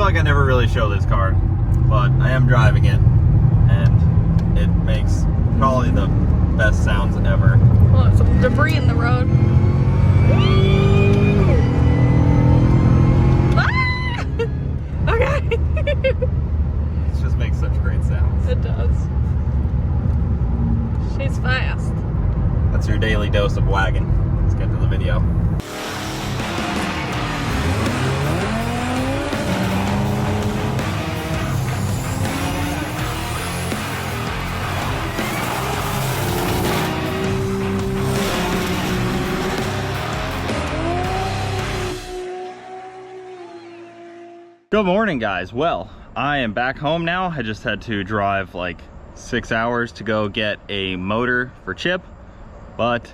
feel like I never really show this car, but I am driving it, and it makes probably the best sounds ever. Well, there's some debris in the road. Ah! Okay. It just makes such great sounds. It does. She's fast. That's your daily dose of wagon. Let's get to the video. Good morning, guys. Well, I am back home now. I just had to drive like 6 hours to go get a motor for Chip, but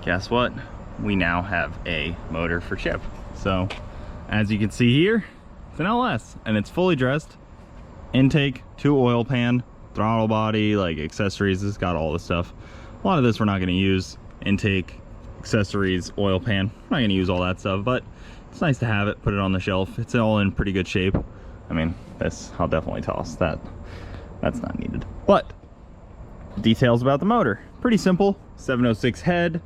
guess what? We now have a motor for Chip. So as you can see here, it's an LS and it's fully dressed. Intake, 2 oil pan, throttle body, like accessories. It's got all the stuff. A lot of this we're not going to use. Intake, accessories, oil pan. I'm not going to use all that stuff, but it's nice to have it, put it on the shelf. It's all in pretty good shape. I mean, this, I'll definitely toss that. That's not needed. But details about the motor, pretty simple. 706 head.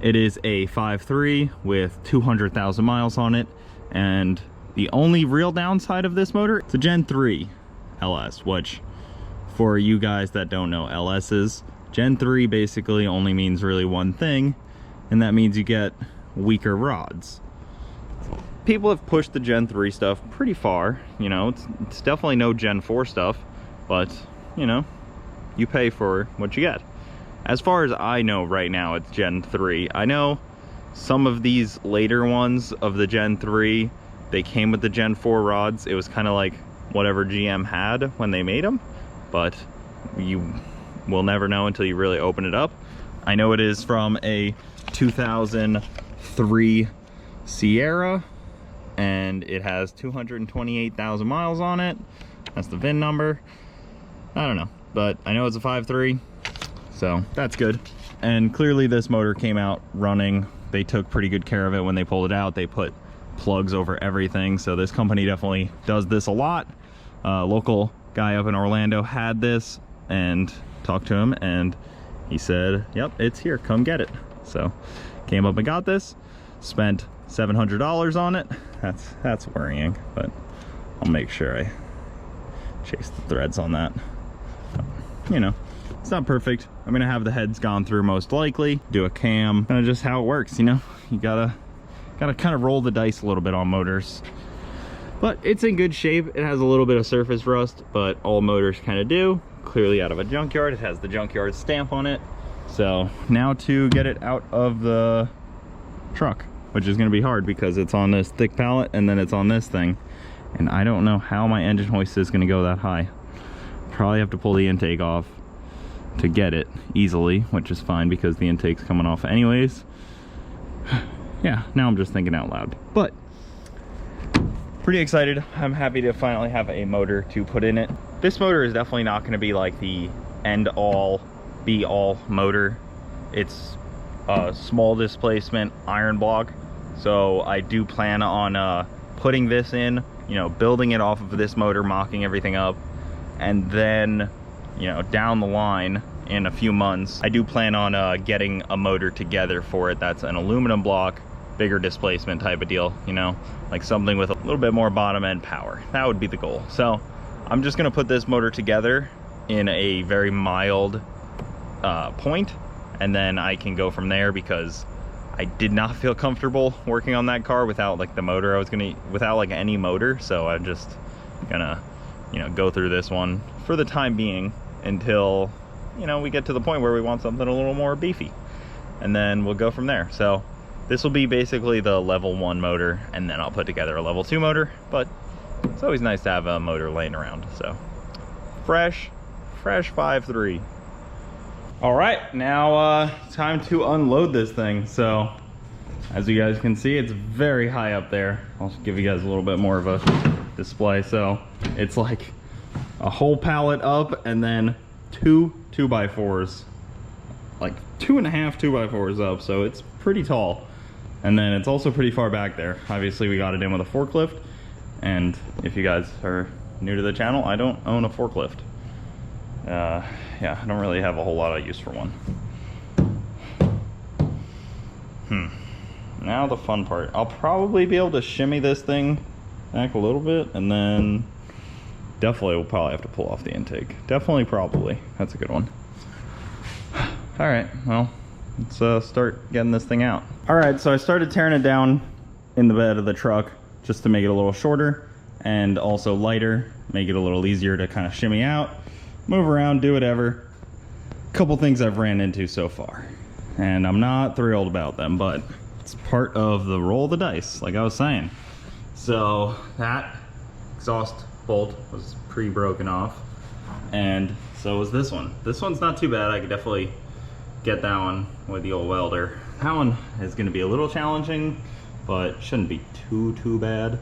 It is a 5.3 with 200,000 miles on it. And the only real downside of this motor, it's a Gen 3 LS, which for you guys that don't know LS's, Gen 3 basically only means really one thing, and that means you get weaker rods. People have pushed the Gen 3 stuff pretty far, you know. It's definitely no Gen 4 stuff, but you know, you pay for what you get. As far as I know right now, it's Gen 3. I know some of these later ones of the Gen 3, they came with the Gen 4 rods. It was kind of like whatever GM had when they made them, but you will never know until you really open it up. I know it is from a 2003 Sierra, and it has 228,000 miles on it. That's the VIN number. I don't know, but I know it's a 5.3, so that's good. And clearly this motor came out running. They took pretty good care of it when they pulled it out. They put plugs over everything, so this company definitely does this a lot. Local guy up in Orlando had this and talked to him, and he said, yep, it's here, come get it. So came up and got this, spent $700 on it. That's worrying, but I'll make sure I chase the threads on that. But, you know, it's not perfect. I'm gonna have the heads gone through most likely, do a cam, kind of just how it works, you know. You gotta kind of roll the dice a little bit on motors. But it's in good shape. It has a little bit of surface rust, but all motors kind of do. Clearly out of a junkyard. It has the junkyard stamp on it. So now to get it out of the truck, which is going to be hard because it's on this thick pallet and then it's on this thing, and I don't know how my engine hoist is going to go that high. Probably have to pull the intake off to get it easily, which is fine because the intake's coming off anyways. Yeah, now I'm just thinking out loud, but pretty excited. I'm happy to finally have a motor to put in it. This motor is definitely not going to be like the end all be all motor. It's a small displacement iron block, so I do plan on putting this in, you know, building it off of this motor, mocking everything up, and then, you know, down the line in a few months I do plan on getting a motor together for it that's an aluminum block, bigger displacement type of deal, you know, like something with a little bit more bottom end power. That would be the goal. So I'm just gonna put this motor together in a very mild point, and then I can go from there, because I did not feel comfortable working on that car without like the motor. Without like any motor. So I'm just gonna, you know, go through this one for the time being until, you know, we get to the point where we want something a little more beefy, and then we'll go from there. So this will be basically the level 1 motor, and then I'll put together a level 2 motor, but it's always nice to have a motor laying around. So fresh 5.3. All right, now time to unload this thing. So as you guys can see, it's very high up there. I'll give you guys a little bit more of a display. So it's like a whole pallet up, and then 2 2x4s, like 2.5 2x4s up. So it's pretty tall, and then it's also pretty far back there. Obviously we got it in with a forklift, And if you guys are new to the channel, I don't own a forklift. Yeah, I don't really have a whole lot of use for one. Now the fun part. I'll probably be able to shimmy this thing back a little bit, and then definitely we'll probably have to pull off the intake. Definitely, probably. That's a good one. All right, well, let's start getting this thing out. All right, so I started tearing it down in the bed of the truck just to make it a little shorter and also lighter, make it a little easier to kind of shimmy out, move around, do whatever. Couple things I've ran into so far, and I'm not thrilled about them, but it's part of the roll of the dice, like I was saying. So that exhaust bolt was pre-broken off, and so was this one. This one's not too bad. I could definitely get that one with the old welder. That one is going to be a little challenging, but shouldn't be too bad.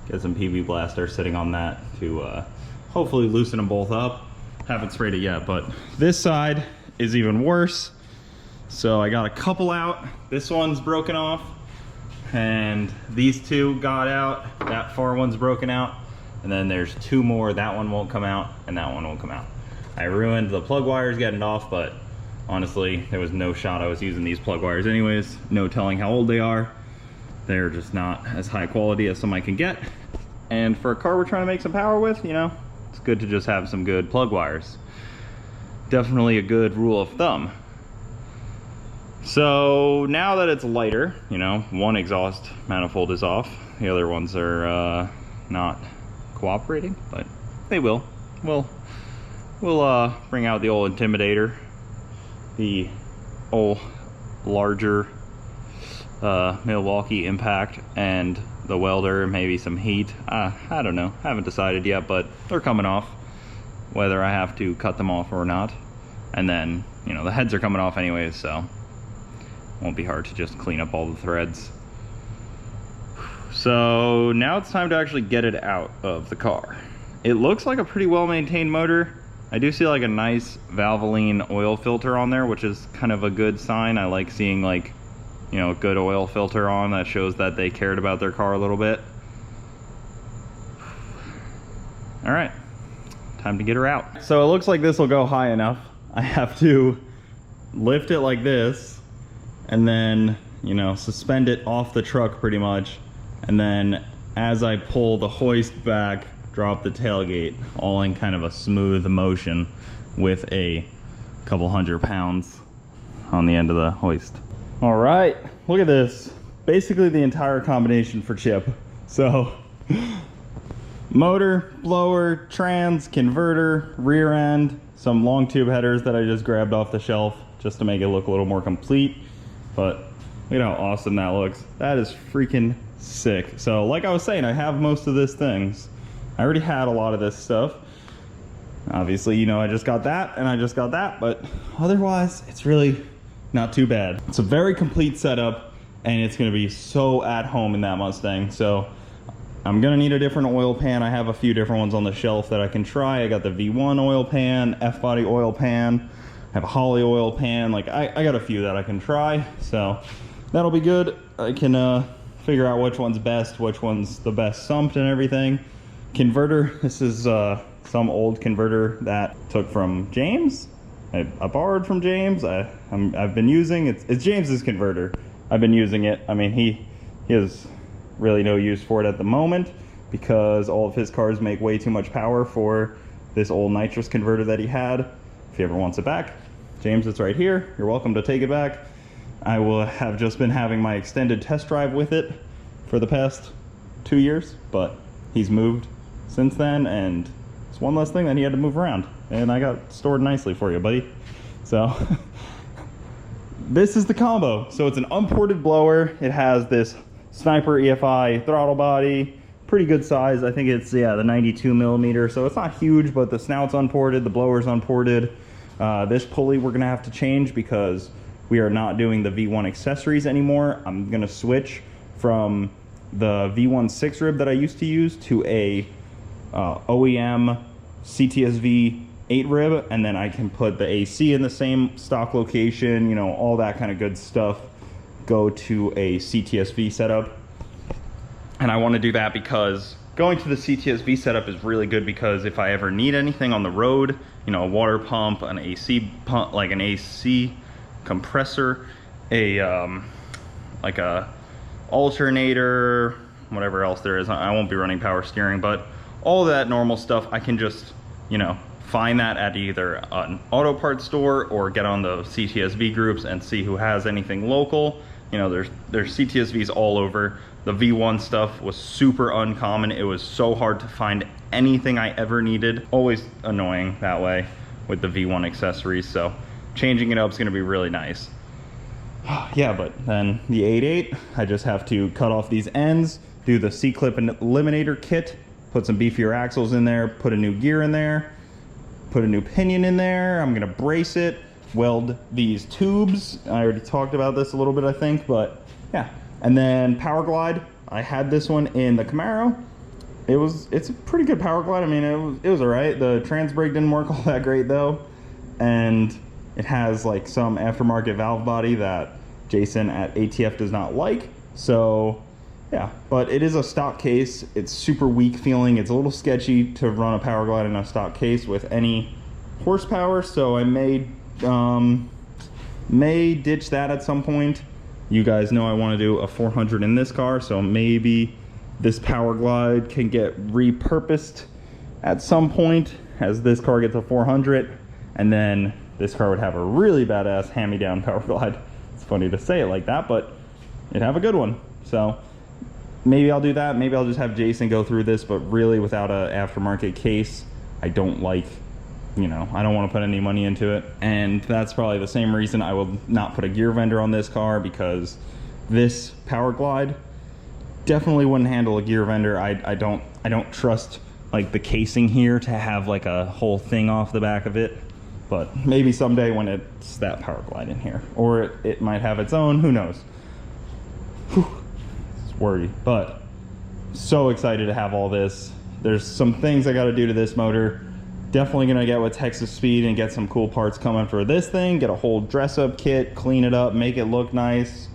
Get some PB Blaster sitting on that to hopefully loosen them both up. Haven't sprayed it yet, but this side is even worse. So I got a couple out. This one's broken off, and these two got out. That far one's broken out, and then there's two more. That one won't come out, and that one won't come out. I ruined the plug wires getting off, but honestly, there was no shot I was using these plug wires anyways. No telling how old they are. They're just not as high quality as some I can get. And for a car we're trying to make some power with, you know, it's good to just have some good plug wires. Definitely a good rule of thumb. So now that it's lighter, you know, one exhaust manifold is off. The other ones are not cooperating, but they will. We'll bring out the old Intimidator, the old larger Milwaukee Impact, and the welder, maybe some heat. I don't know, haven't decided yet, but they're coming off, whether I have to cut them off or not. And then, you know, the heads are coming off anyways, so won't be hard to just clean up all the threads. So now it's time to actually get it out of the car. It looks like a pretty well maintained motor. I do see like a nice Valvoline oil filter on there, which is kind of a good sign. I like seeing, like, you know, a good oil filter on. That shows that they cared about their car a little bit. All right, time to get her out. So it looks like this will go high enough. I have to lift it like this, and then, you know, suspend it off the truck pretty much. And then as I pull the hoist back, drop the tailgate, all in kind of a smooth motion with a couple 100 pounds on the end of the hoist. All right, look at this. Basically the entire combination for Chip. So motor, blower, trans, converter, rear end, some long tube headers that I just grabbed off the shelf just to make it look a little more complete. But look at how awesome that looks. That is freaking sick. So like I was saying, I have most of these things. I already had a lot of this stuff. Obviously, you know, I just got that and I just got that, but otherwise it's really not too bad. It's a very complete setup, and it's gonna be so at home in that Mustang. So I'm gonna need a different oil pan. I have a few different ones on the shelf that I can try. I got the V1 oil pan, F-body oil pan, I have a Holley oil pan. Like I got a few that I can try, so that'll be good. I can figure out which one's best, which one's the best sumped and everything. Converter, this is some old converter that took from James. I borrowed from James. I've been using it's James's converter. I've been using it. I mean, he has really no use for it at the moment because all of his cars make way too much power for this old nitrous converter that he had. If he ever wants it back, James, it's right here. You're welcome to take it back. I will have just been having my extended test drive with it for the past 2 years, but he's moved since then, and it's one less thing that he had to move around, and I got stored nicely for you, buddy. So this is the combo. So it's an unported blower. It has this Sniper EFI throttle body, pretty good size. I think it's, yeah, the 92 millimeter. So it's not huge, but the snout's unported, the blower's unported. This pulley we're gonna have to change because we are not doing the V1 accessories anymore. I'm gonna switch from the V1 6 rib that I used to use to a OEM CTSV 8 rib, and then I can put the AC in the same stock location, you know, all that kind of good stuff. Go to a CTSV setup. And I want to do that because going to the CTSV setup is really good because if I ever need anything on the road, you know, a water pump, an AC pump, like an AC compressor, like a alternator, whatever else there is. I won't be running power steering, but all that normal stuff, I can just, you know, find that at either an auto parts store or get on the CTSV groups and see who has anything local. You know, there's CTSVs all over. The V1 stuff was super uncommon. It was so hard to find anything I ever needed. Always annoying that way with the V1 accessories. So changing it up is gonna be really nice. Yeah, but then the 8.8, I just have to cut off these ends, do the C-clip and eliminator kit, put some beefier axles in there, put a new gear in there, put a new pinion in there. I'm gonna brace it, weld these tubes. I already talked about this a little bit, I think, but yeah. And then power glide, I had this one in the Camaro. It's a pretty good power glide. I mean, it was all right. The trans brake didn't work all that great though. And it has like some aftermarket valve body that Jason at ATF does not like. So yeah, but it is a stock case. It's super weak feeling. It's a little sketchy to run a power glide in a stock case with any horsepower. So I may ditch that at some point. You guys know I want to do a 400 in this car, so maybe this power glide can get repurposed at some point as this car gets a 400, and then this car would have a really badass hand-me-down power glide. It's funny to say it like that, but it'd have a good one. So maybe I'll do that. Maybe I'll just have Jason go through this, but really without an aftermarket case, I don't like, you know, I don't want to put any money into it. And that's probably the same reason I will not put a gear vendor on this car, because this power glide definitely wouldn't handle a gear vendor. I don't trust like the casing here to have like a whole thing off the back of it. But maybe someday when it's that power glide in here, or it might have its own, who knows. Whew. It's wordy, but so excited to have all this. There's some things I got to do to this motor. Definitely gonna get with Texas Speed and get some cool parts coming for this thing, get a whole dress up kit, clean it up, make it look nice,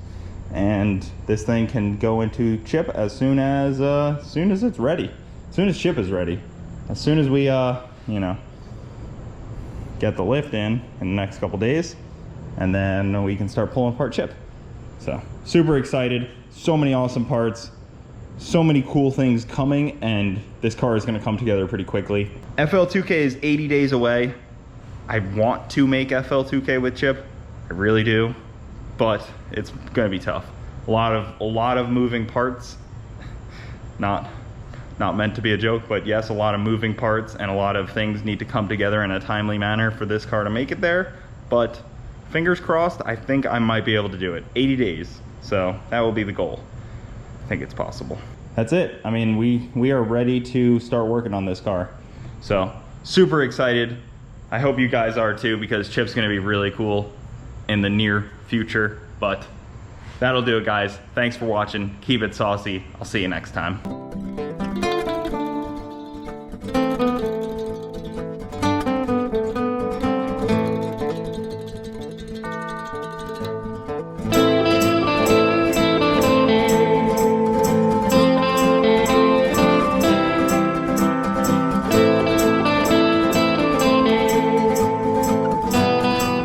and this thing can go into chip as soon as it's ready, as soon as chip is ready, as soon as we you know, get the lift in the next couple days, and then we can start pulling apart chip. So super excited, so many awesome parts, so many cool things coming, and this car is going to come together pretty quickly. FL2K is 80 days away. I want to make FL2K with chip, I really do, but it's going to be tough. A lot of moving parts. Not meant to be a joke, but yes, a lot of moving parts and a lot of things need to come together in a timely manner for this car to make it there. But fingers crossed, I think I might be able to do it. 80 days, so that will be the goal. I think it's possible. That's it. I mean, we are ready to start working on this car. So super excited. I hope you guys are too, because chip's gonna be really cool in the near future. But that'll do it, guys. Thanks for watching. Keep it saucy. I'll see you next time.